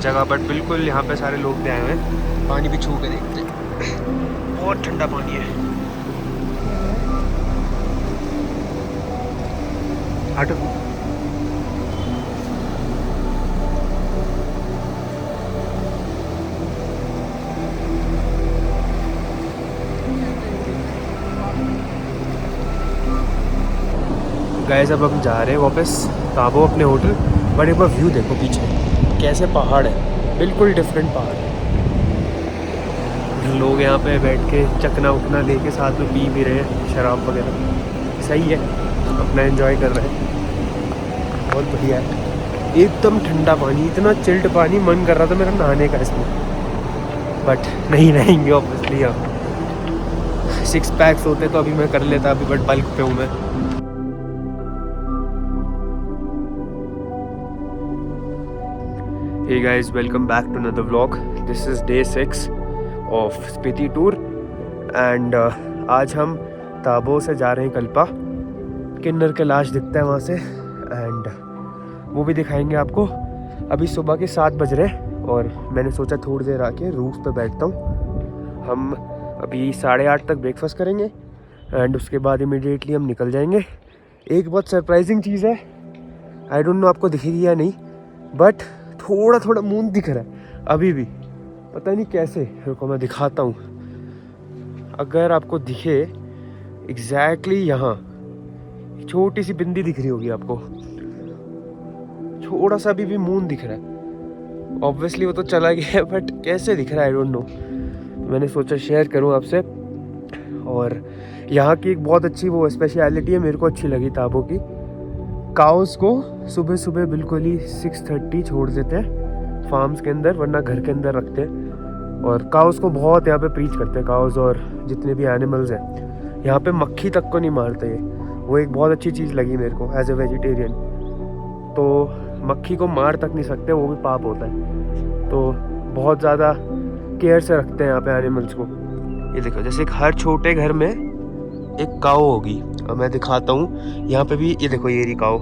जगह। बट बिल्कुल यहाँ पे सारे लोग भी आए हुए हैं। पानी भी छू के देखते हैं, बहुत ठंडा पानी है। हटो। गाइस अब हम जा रहे हैं वापस टाबो अपने होटल। बट एक बार व्यू देखो पीछे, कैसे पहाड़ है, बिल्कुल डिफरेंट पहाड़ है। लोग यहाँ पे बैठ के चकना उकना लेके साथ में पी भी रहे हैं, शराब वगैरह। सही है, अपना एंजॉय कर रहे हैं, बहुत बढ़िया है। एकदम ठंडा पानी, इतना चिल्ड पानी, मन कर रहा था मेरा नहाने का इसमें, बट नहीं नहाएंगे ऑब्वियसली। अब 6 पैक्स होते तो अभी मैं कर लेता, अभी बट बल्क पे हूँ मैं। Hey guys, welcome back to another vlog. This is day 6 of Spiti tour and आज हम टाबो से जा रहे हैं कल्पा। किन्नर कैलाश दिखता है वहाँ से, एंड वो भी दिखाएंगे आपको। अभी सुबह के 7 बज रहे हैं और मैंने सोचा थोड़ी देर आके रूफ पे बैठता हूँ। हम अभी 8:30 तक ब्रेकफास्ट करेंगे एंड उसके बाद इमीडिएटली हम निकल जाएंगे। एक बहुत सरप्राइजिंग चीज़ है, आई डोंट नो आपको दिखेगी या नहीं, बट थोड़ा थोड़ा मून दिख रहा है अभी भी, पता नहीं कैसे। रुको मैं दिखाता हूँ। अगर आपको दिखे एग्जैक्टली यहाँ छोटी सी बिंदी दिख रही होगी आपको, थोड़ा सा भी मून दिख रहा है। ऑब्वियसली वो तो चला गया है, बट कैसे दिख रहा है आई डोंट नो। मैंने सोचा शेयर करूं आपसे। और यहाँ की एक बहुत अच्छी वो स्पेशलिटी है, मेरे को अच्छी लगी ताबो की। काउस को सुबह सुबह बिल्कुल ही 6:30 छोड़ देते हैं फार्म्स के अंदर, वरना घर के अंदर रखते हैं। और काउस को बहुत यहाँ पे प्रीच करते हैं, काउस और जितने भी एनिमल्स हैं। यहाँ पे मक्खी तक को नहीं मारते ये, वो एक बहुत अच्छी चीज़ लगी मेरे को एज ए वेजिटेरियन। तो मक्खी को मार तक नहीं सकते, वो भी पाप होता है। तो बहुत ज़्यादा केयर से रखते हैं यहाँ पे एनिमल्स को। ये देखो, जैसे एक हर छोटे घर में एक काऊ होगी, और मैं दिखाता हूँ यहाँ पे भी। ये देखो ये रही काऊ,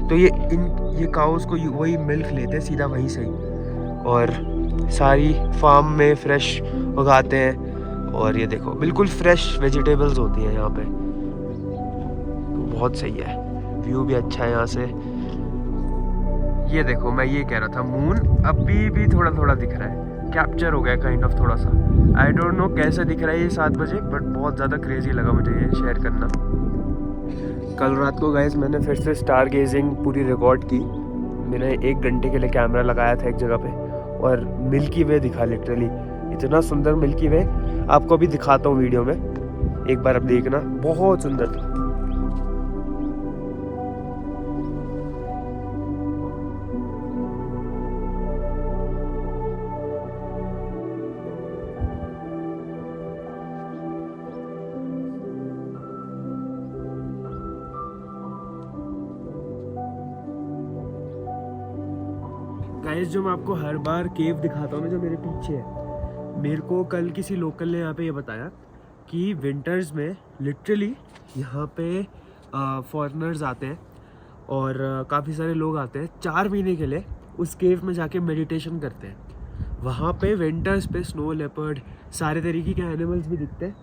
तो ये काउस को वही मिल्क लेते हैं सीधा वहीं से ही, और सारी फार्म में फ्रेश उगाते हैं। और ये देखो बिल्कुल फ्रेश वेजिटेबल्स होती हैं यहाँ पे, तो बहुत सही है। व्यू भी अच्छा है यहाँ से। ये देखो, मैं ये कह रहा था, मून अभी भी थोड़ा थोड़ा दिख रहा है, कैप्चर हो गया काइंड ऑफ थोड़ा सा। आई डोंट नो कैसे दिख रहा है ये 7 बजे, बट बहुत ज़्यादा क्रेजी लगा मुझे ये शेयर करना। कल रात को गाइस मैंने फिर से स्टार गेजिंग पूरी रिकॉर्ड की। मैंने 1 घंटे के लिए कैमरा लगाया था एक जगह पे, और मिल्की वे दिखा, लिटरली इतना सुंदर मिल्की वे। आपको अभी दिखाता हूँ वीडियो में, एक बार अब देखना, बहुत सुंदर था। गाइस जो मैं आपको हर बार केव दिखाता हूँ ना, जो मेरे पीछे है, मेरे को कल किसी लोकल ने यहाँ पे ये बताया कि विंटर्स में लिटरली यहाँ पे फॉरेनर्स आते हैं, और काफ़ी सारे लोग आते हैं 4 महीने के लिए उस केव में जाके मेडिटेशन करते हैं। वहाँ पे विंटर्स पे स्नो लेपर्ड सारे तरीके के एनिमल्स भी दिखते हैं,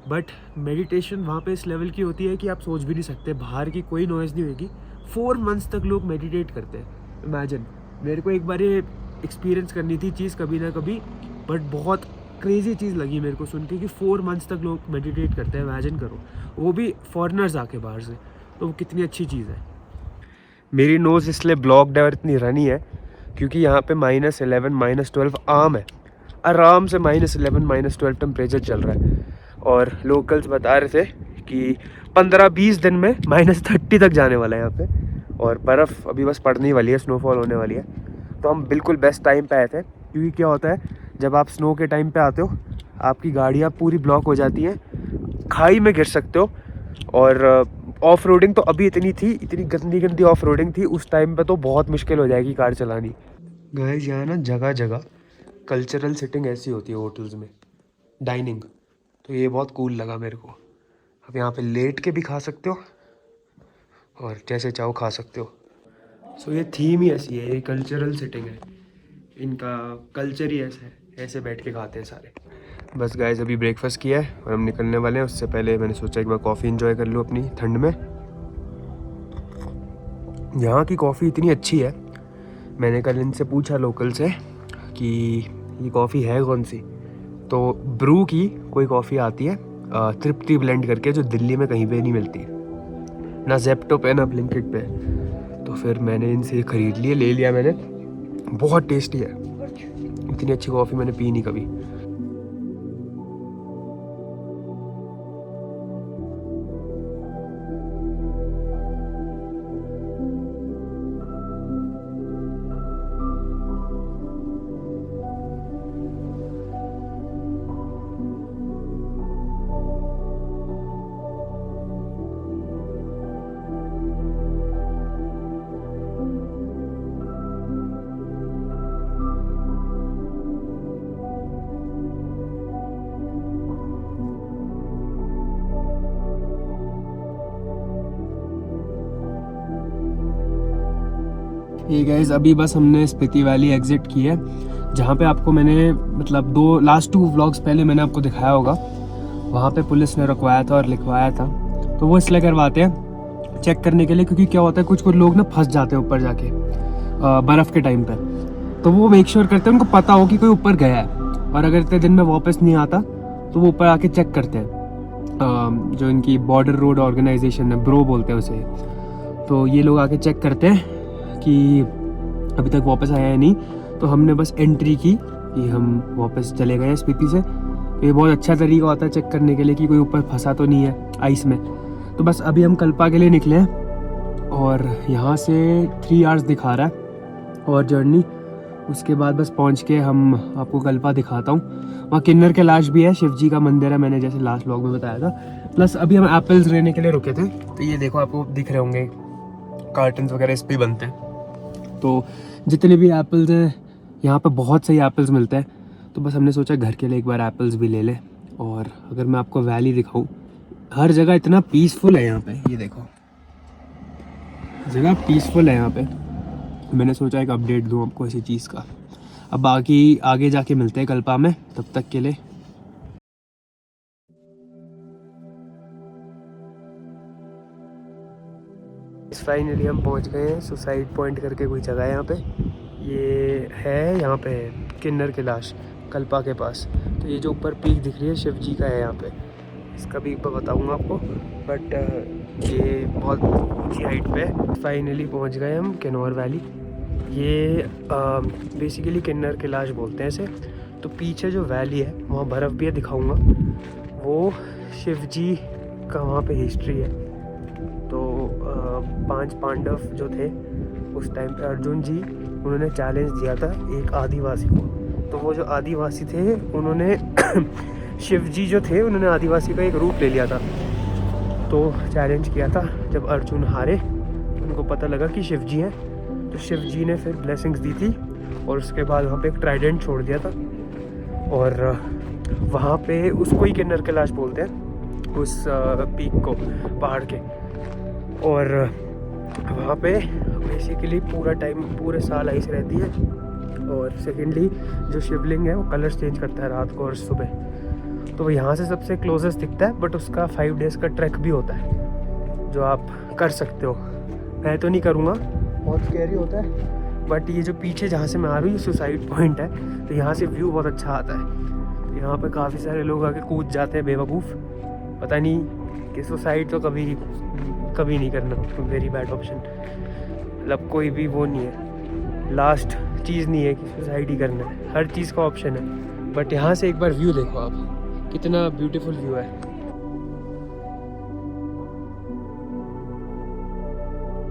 बट मेडिटेशन वहाँ पे इस लेवल की होती है कि आप सोच भी नहीं सकते, बाहर की कोई नॉइज़ नहीं होगी। 4 मंथ्स तक लोग मेडिटेट करते हैं। इमेजिन, मेरे को एक बार ये एक्सपीरियंस करनी थी चीज़ कभी ना कभी, बट बहुत क्रेजी चीज़ लगी मेरे को सुन के कि 4 मंथ्स तक लोग मेडिटेट करते हैं। इमेजिन करो, वो भी फॉरेनर्स आके बाहर से, तो वो कितनी अच्छी चीज़ है। मेरी नोज़ इसलिए ब्लॉक्ड है और इतनी रनी है क्योंकि यहाँ पे -11 -12 आम है, आराम से -11 -12 टेम्परेचर चल रहा है। और लोकल्स बता रहे थे कि 15-20 दिन में -30 तक जाने वाला है यहाँ पे, और बर्फ़ अभी बस पड़ने वाली है, स्नोफॉल होने वाली है। तो हम बिल्कुल बेस्ट टाइम पे आए थे, क्योंकि क्या होता है जब आप स्नो के टाइम पे आते हो, आपकी गाड़ियाँ पूरी ब्लॉक हो जाती हैं, खाई में गिर सकते हो। और ऑफ रोडिंग तो अभी इतनी गंदी ऑफ रोडिंग थी उस टाइम पे, तो बहुत मुश्किल हो जाएगी कार चलानी। गाइस यहाँ ना जगह जगह कल्चरल सिटिंग ऐसी होती है होटल्स में, डाइनिंग, तो ये बहुत कूल लगा मेरे को। अब यहाँ पे लेट के भी खा सकते हो और जैसे चाहो खा सकते हो। सो ये थीम ही ऐसी है, ये कल्चरल सिटिंग है, इनका कल्चर ही ऐसा है, ऐसे बैठ के खाते हैं सारे। बस गाइस अभी ब्रेकफास्ट किया है और हम निकलने वाले हैं। उससे पहले मैंने सोचा एक बार कॉफ़ी एंजॉय कर लूँ अपनी ठंड में। यहाँ की कॉफ़ी इतनी अच्छी है, मैंने कल इनसे पूछा लोकल से कि ये कॉफ़ी है कौन सी, तो ब्रू की कोई कॉफ़ी आती है तृप्ति ब्लेंड करके, जो दिल्ली में कहीं पे नहीं मिलती, ना जेप्टो पे ना ब्लिंकिट पे। तो फिर मैंने इनसे ख़रीद लिए, ले लिया मैंने। बहुत टेस्टी है, इतनी अच्छी कॉफ़ी मैंने पी नहीं कभी। ये गाइस अभी बस हमने स्पीति वैली एग्जिट की है, जहाँ पे आपको मैंने मतलब लास्ट 2 व्लॉग्स पहले मैंने आपको दिखाया होगा। वहाँ पे पुलिस ने रुकवाया था और लिखवाया था, तो वो इसलिए करवाते हैं चेक करने के लिए, क्योंकि क्या होता है कुछ लोग ना फंस जाते हैं ऊपर जाके बर्फ़ के टाइम पे, तो वो मेक श्योर करते हैं उनको पता हो कि कोई ऊपर गया है, और अगर इतने दिन में वापस नहीं आता तो वो ऊपर आके चेक करते हैं। जो इनकी बॉर्डर रोड ऑर्गेनाइजेशन है, ब्रो बोलते हैं उसे, तो ये लोग आके चेक करते हैं कि अभी तक वापस आया है नहीं। तो हमने बस एंट्री की कि हम वापस चले गए स्पीति से। तो ये बहुत अच्छा तरीका होता है चेक करने के लिए कि कोई ऊपर फंसा तो नहीं है आइस में। तो बस अभी हम कल्पा के लिए निकले हैं और यहाँ से 3 आवर्स दिखा रहा है और जर्नी। उसके बाद बस पहुँच के हम आपको कल्पा दिखाता हूँ। वहाँ किन्नर कैलाश भी है, शिव जी का मंदिर है, मैंने जैसे लास्ट व्लॉग में बताया था। प्लस अभी हम एप्पल्स लेने के लिए रुके थे। तो ये देखो, आपको दिख रहे होंगे कार्टन्स वगैरह इस पे बनते हैं। तो जितने भी एप्पल्स हैं यहाँ पे बहुत सही एप्पल्स मिलते हैं। तो बस हमने सोचा घर के लिए एक बार एप्पल्स भी ले लें। और अगर मैं आपको वैली दिखाऊं, हर जगह इतना पीसफुल है यहाँ पे। ये देखो, जगह पीसफुल है यहाँ पे। मैंने सोचा एक अपडेट दूँ आपको इसी चीज़ का। अब बाकी आगे जाके मिलते हैं कल्पा में, तब तक के लिए फाइनली हम पहुंच गए हैं। सुसाइड पॉइंट करके कोई जगह है यहाँ पे। ये है यहाँ पे किन्नर कैलाश कल्पा के पास। तो ये जो ऊपर पीक दिख रही है शिव जी का है यहाँ पे। इसका भी बताऊँगा आपको, बट ये बहुत ऊंची हाइट पे है। फाइनली पहुँच गए हम किन्नौर वैली। ये बेसिकली किन्नर कैलाश बोलते हैं इसे। तो पीछे जो वैली है वहाँ बर्फ़ भी है, दिखाऊँगा। वो शिव जी का वहाँ पे हिस्ट्री है। तो 5 पांडव जो थे उस टाइम पे, अर्जुन जी उन्होंने चैलेंज दिया था एक आदिवासी को। तो वो जो आदिवासी थे उन्होंने शिव जी जो थे उन्होंने आदिवासी का एक रूप ले लिया था। तो चैलेंज किया था। जब अर्जुन हारे, उनको पता लगा कि शिव जी हैं, तो शिव जी ने फिर ब्लेसिंग्स दी थी। और उसके बाद वहाँ पे एक ट्राइडेंट छोड़ दिया था। और वहाँ पे उसको ही किन्नर कैलाश बोलते हैं, उस पीक को, पहाड़ के। और वहाँ पे बेसिकली पूरा टाइम, पूरे साल आइस रहती है। और सेकेंडली जो शिवलिंग है वो कलर चेंज करता है रात को और सुबह। तो यहाँ से सबसे क्लोजेस्ट दिखता है, बट उसका 5 डेज़ का ट्रैक भी होता है जो आप कर सकते हो। मैं तो नहीं करूँगा, बहुत स्कैरी होता है। बट ये जो पीछे जहाँ से मैं आ रही हूँ, सुसाइड पॉइंट है। तो यहाँ से व्यू बहुत अच्छा आता है। यहाँ पे काफ़ी सारे लोग आके कूद जाते हैं बेवकूफ़। पता नहीं कि सुसाइड तो कभी नहीं करना, वेरी बैड ऑप्शन। मतलब कोई भी वो नहीं है, लास्ट चीज़ नहीं है कि सुसाइड ही करना है, हर चीज़ का ऑप्शन है। बट यहाँ से एक बार व्यू देखो आप, कितना ब्यूटीफुल व्यू है।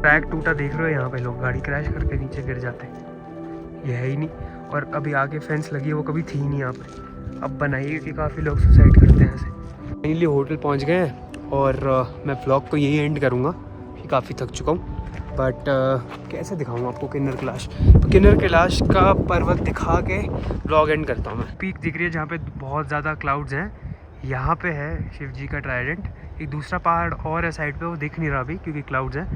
ट्रैक टूटा देख रहे हो, यहाँ पे लोग गाड़ी क्रैश करके नीचे गिर जाते हैं। ये है ही नहीं। और अभी आगे फेंस लगी है, वो कभी थी नहीं यहाँ पे, अब बनाई है कि काफ़ी लोग सुसाइड करते हैं ऐसे। फाइनली होटल पहुँच गए हैं और मैं ब्लॉग को यही एंड करूँगा कि काफ़ी थक चुका हूँ। बट कैसे दिखाऊँ आपको किन्नर कैलाश। तो किन्नर कैलाश का पर्वत दिखा के ब्लॉग एंड करता हूँ मैं। पीक दिख रही है जहाँ पे बहुत ज़्यादा क्लाउड्स हैं, यहाँ पे है शिव जी का ट्राइडेंट। एक दूसरा पहाड़ और है साइड पे, वो दिख नहीं रहा अभी क्योंकि क्लाउड्स हैं।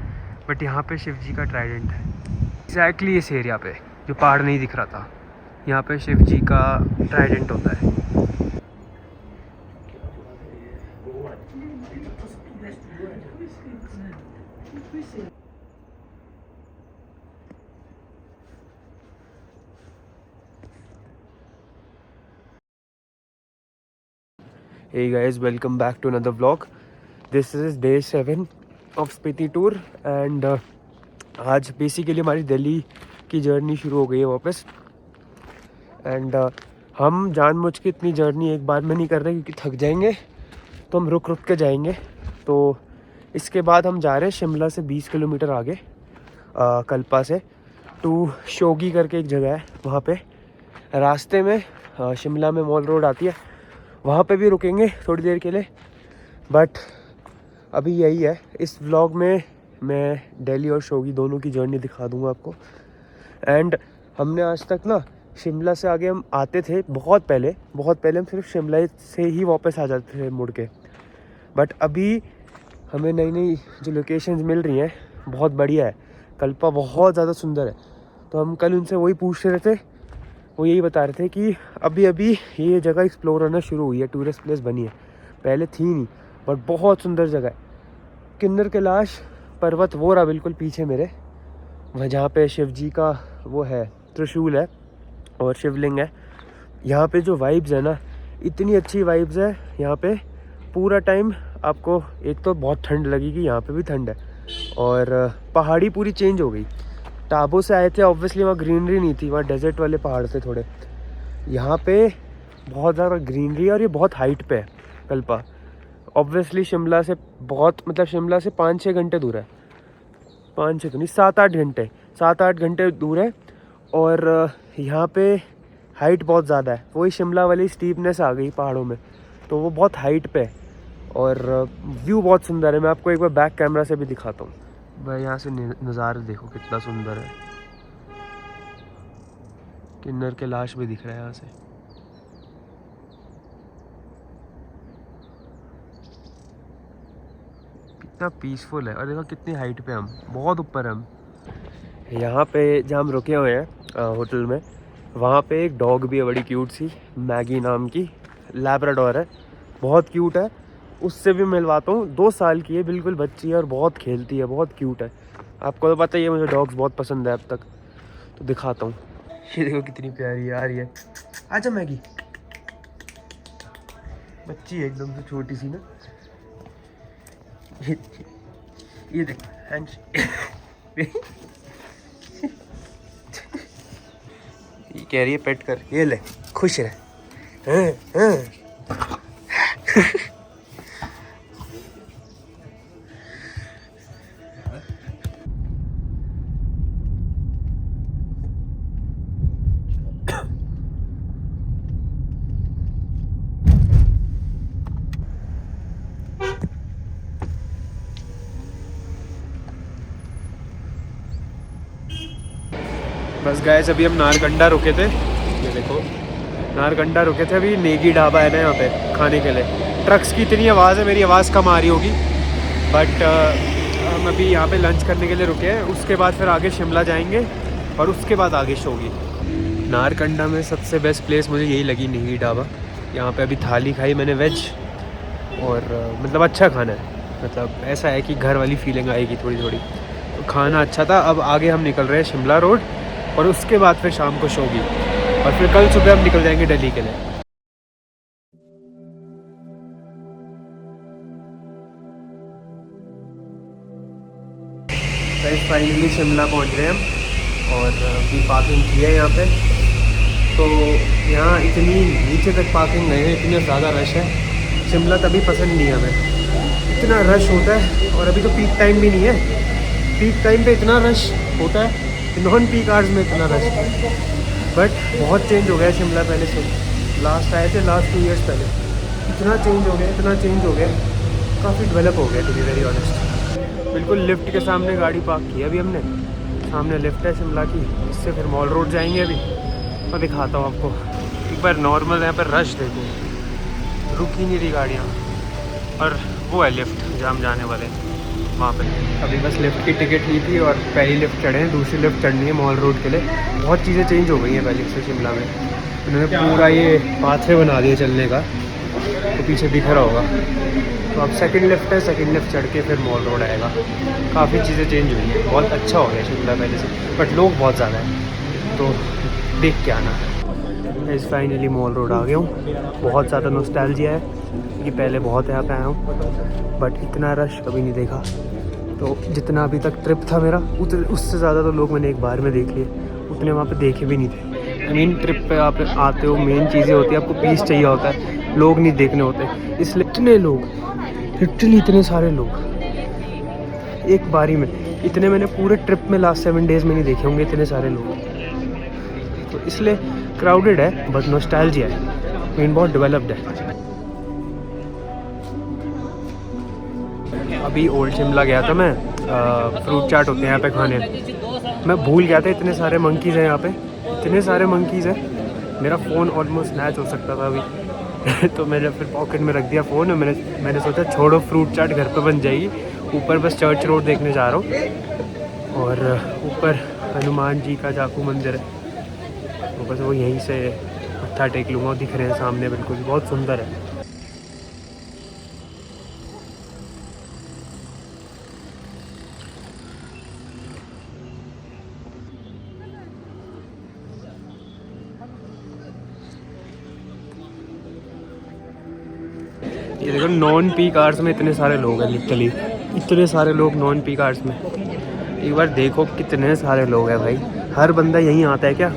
बट यहाँ पे शिव जी का ट्राइडेंट है। एग्जैक्टली इस एरिया पे जो पहाड़ नहीं दिख रहा था, यहाँ पे शिव जी का ट्राइडेंट होता है। Hey guys, welcome back to another vlog. This is day 7 of Spiti tour and आज बेसिकली हमारी दिल्ली की जर्नी शुरू हो गई है वापस। एंड हम जानबूझ के इतनी जर्नी एक बार में नहीं कर रहे क्योंकि थक जाएंगे, तो हम रुक रुक के जाएंगे। तो इसके बाद हम जा रहे हैं शिमला से 20 किलोमीटर आगे, कल्पा से टू शोगी करके एक जगह है। वहाँ पे रास्ते में शिमला में मॉल रोड आती है, वहाँ पे भी रुकेंगे थोड़ी देर के लिए। बट अभी यही है, इस व्लॉग में मैं दिल्ली और शोगी दोनों की जर्नी दिखा दूँगा आपको। एंड हमने आज तक ना शिमला से आगे हम आते थे बहुत पहले हम सिर्फ शिमला से ही वापस आ जाते थे मुड़ के। बट अभी हमें नई नई जो लोकेशंस मिल रही हैं बहुत बढ़िया है। कल्पा बहुत ज़्यादा सुंदर है। तो हम कल उनसे वही पूछ रहे थे, वो यही बता रहे थे कि अभी अभी ये जगह एक्सप्लोर होना शुरू हुई है, टूरिस्ट प्लेस बनी है, पहले थी नहीं, बट बहुत सुंदर जगह है। किन्नर कैलाश पर्वत वो रहा बिल्कुल पीछे मेरे, वह जहाँ पे शिव जी का वो है त्रिशूल है और शिवलिंग है। यहाँ पे जो वाइब्स है ना इतनी अच्छी वाइब्स है यहाँ पे पूरा टाइम। आपको एक तो बहुत ठंड लगेगी, यहाँ पे भी ठंड है, और पहाड़ी पूरी चेंज हो गई। टाबो से आए थे, ऑब्वियसली वहाँ ग्रीनरी नहीं थी, वहाँ डेजर्ट वाले पहाड़ थे थोड़े। यहाँ पे बहुत ज़्यादा ग्रीनरी है और ये बहुत हाइट पे है कल्पा। ऑब्वियसली शिमला से बहुत, मतलब शिमला से 5-6 घंटे दूर है, 5-6 तो नहीं, 7-8 घंटे दूर है। और यहाँ पे हाइट बहुत ज़्यादा है, वही शिमला वाली स्टीपनेस आ गई पहाड़ों में, तो वो बहुत हाइट पे है। और व्यू बहुत सुंदर है। मैं आपको एक बार बैक कैमरा से भी दिखाता हूँ भाई। यहाँ से नज़ारा देखो कितना सुंदर है। किन्नर के लाश भी दिख रहा है यहाँ से। कितना पीसफुल है। और देखो कितनी हाइट पे हम, बहुत ऊपर हम। यहाँ पे जहाँ हम रुके हुए हैं होटल में, वहाँ पे एक डॉग भी है, बड़ी क्यूट सी, मैगी नाम की लैब्राडोर है, बहुत क्यूट है। उससे भी मिलवाता हूँ, 2 साल की है, बिल्कुल बच्ची है और बहुत खेलती है, बहुत क्यूट है। आपको तो पता ही है मुझे डॉग्स बहुत पसंद है अब तक, तो दिखाता हूँ। ये देखो कितनी प्यारी यार ये। आजा मैगी, बच्ची है एकदम से छोटी सी ना। ये देखो हैंड ये कह रही है पेट कर, ये ले खुश रहे। बस गाइस अभी हम नारकंडा रुके थे, ये देखो नारकंडा रुके थे। अभी नेगी ढाबा है ना यहाँ पे खाने के लिए। ट्रक्स की इतनी आवाज़ है, मेरी आवाज़ कम आ रही होगी, बट हम अभी यहाँ पे लंच करने के लिए रुके हैं। उसके बाद फिर आगे शिमला जाएंगे और उसके बाद आगे शोगी। नारकंडा में सबसे बेस्ट प्लेस मुझे यही लगी, नेगी ढाबा। यहाँ पे अभी थाली खाई मैंने वेज, और मतलब अच्छा खाना है, मतलब ऐसा है कि घर वाली फीलिंग आएगी थोड़ी थोड़ी। तो खाना अच्छा था। अब आगे हम निकल रहे हैं शिमला रोड, और उसके बाद फिर शाम को शोगी, और फिर कल सुबह हम निकल जाएंगे दिल्ली के लिए। फाइनली शिमला पहुंच गए हम, और अभी पार्किंग की है यहाँ पे। तो यहाँ इतनी नीचे तक पार्किंग नहीं है, इतने ज़्यादा रश है। शिमला तभी पसंद नहीं है हमें, इतना रश होता है। और अभी तो पीक टाइम भी नहीं है, पीक टाइम पे इतना रश होता है, नॉन पीक आवर्स में इतना रश। बट बहुत चेंज हो गया शिमला पहले से। लास्ट आए थे लास्ट 2 ईयर्स पहले, इतना चेंज हो गया, इतना चेंज हो गया, काफ़ी डेवलप हो गया टू बी वेरी ऑनेस्ट। बिल्कुल लिफ्ट के सामने गाड़ी पार्क की अभी हमने, सामने लिफ्ट है शिमला की। इससे फिर मॉल रोड जाएंगे अभी, मैं दिखाता हूँ आपको एक बार। नॉर्मल यहाँ पर रश देखो, रुक ही नहीं रही गाड़ियाँ। और वो है लिफ्ट जहाँ हम जाने वाले हैं वहाँ पे। अभी बस लिफ्ट की टिकट ली थी और पहली लिफ्ट चढ़े हैं, दूसरी लिफ्ट चढ़नी है मॉल रोड के लिए। बहुत चीज़ें चेंज हो गई हैं पहले से शिमला में। उन्होंने पूरा ये पाथवे बना दिया चलने का, तो पीछे दिख रहा होगा। तो अब सेकंड लिफ्ट है, सेकंड लिफ्ट चढ़ के फिर मॉल रोड आएगा। काफ़ी चीज़ें चेंज हुई हैं, बहुत अच्छा हो गया शिमला पहले से, बट लोग बहुत ज़्यादा हैं, तो देख के आना। इस फाइनली मॉल रोड आ गया हूँ। बहुत ज़्यादा नॉस्टैल्जिया है क्योंकि पहले बहुत यहाँ पे आया हूँ, बट इतना रश कभी नहीं देखा। तो जितना अभी तक ट्रिप था मेरा, उससे ज़्यादा तो लोग मैंने एक बार में देख लिए, उतने वहाँ पे देखे भी नहीं थे। मेन ट्रिप पे आप आते हो, मेन चीज़ें होती है, आपको पीस चाहिए होता है, लोग नहीं देखने होते। इसलिए इतने लोग, इतने सारे लोग एक बारी में, इतने मैंने पूरे ट्रिप में लास्ट 7 डेज़ में नहीं देखे होंगे इतने सारे लोग। तो इसलिए क्राउडेड है, बट नॉस्टैल्जिया है, मेन बहुत डेवलप्ड है। अभी ओल्ड शिमला गया था मैं, फ्रूट चाट होते हैं यहाँ पे खाने। मैं भूल गया था इतने सारे मंकीज़ हैं यहाँ पे, इतने सारे मंकीज़ हैं। मेरा फ़ोन ऑलमोस्ट स्नैच हो सकता था अभी तो मैंने फिर पॉकेट में रख दिया फ़ोन, और मैंने सोचा छोड़ो फ्रूट चाट घर पे बन जाएगी। ऊपर बस चर्च रोड देखने जा रहा हूँ, और ऊपर हनुमान जी का जाकू मंदिर है, तो बस वो यहीं से मत्था टेक लूँगा। दिख रहे हैं सामने बिल्कुल, बहुत सुंदर है। ये देखो नॉन पीक आवर्स में इतने सारे लोग हैं, लिटरली इतने सारे लोग नॉन पीक आवर्स में। एक बार देखो कितने सारे लोग हैं भाई, हर बंदा यहीं आता है क्या?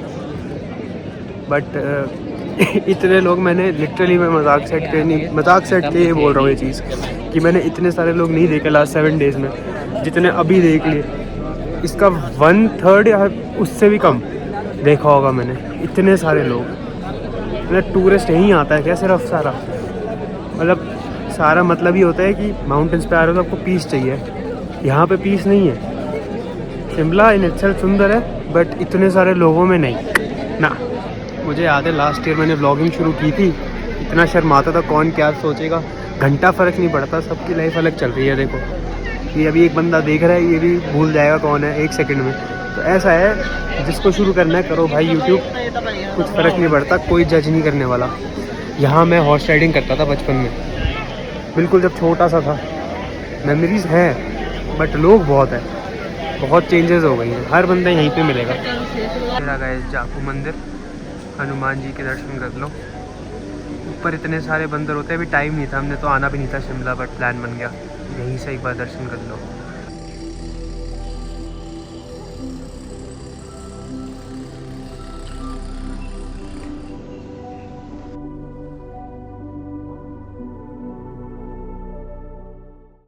बट इतने लोग मैंने लिटरली, मैं मजाक सेट के ये बोल रहा हूँ ये चीज़ कि मैंने इतने सारे लोग नहीं देखे लास्ट 7 डेज़ में जितने अभी देख लिए। इसका 1/3 या उससे भी कम देखा होगा मैंने, इतने सारे लोग। मतलब टूरिस्ट यहीं आता है क्या सिर्फ सारा? मतलब सारा मतलब ही होता है कि माउंटेन्स पे आ रहे हो तो आपको पीस चाहिए, यहाँ पे पीस नहीं है। शिमला इन इटसेल्फ सुंदर है बट इतने सारे लोगों में नहीं ना। मुझे याद है लास्ट ईयर मैंने व्लॉगिंग शुरू की थी, इतना शर्माता था कौन क्या सोचेगा, घंटा फ़र्क नहीं पड़ता, सबकी लाइफ अलग चल रही है। देखो ये अभी एक बंदा देख रहा है, ये भी भूल जाएगा कौन है 1 सेकंड में। तो ऐसा है, जिसको शुरू करना है करो भाई यूट्यूब, कुछ फ़र्क नहीं पड़ता, कोई जज नहीं करने वाला। यहाँ मैं हॉर्स राइडिंग करता था बचपन में, बिल्कुल जब छोटा सा था। मेमोरीज़ हैं बट लोग बहुत हैं, बहुत चेंजेस हो गई हैं, हर बंदा यहीं पे मिलेगा। मेरा गाइस जाकू मंदिर, हनुमान जी के दर्शन कर लो। ऊपर इतने सारे बंदर होते हैं, अभी टाइम नहीं था, हमने तो आना भी नहीं था शिमला, बट प्लान बन गया, यहीं से एक बार दर्शन कर लो।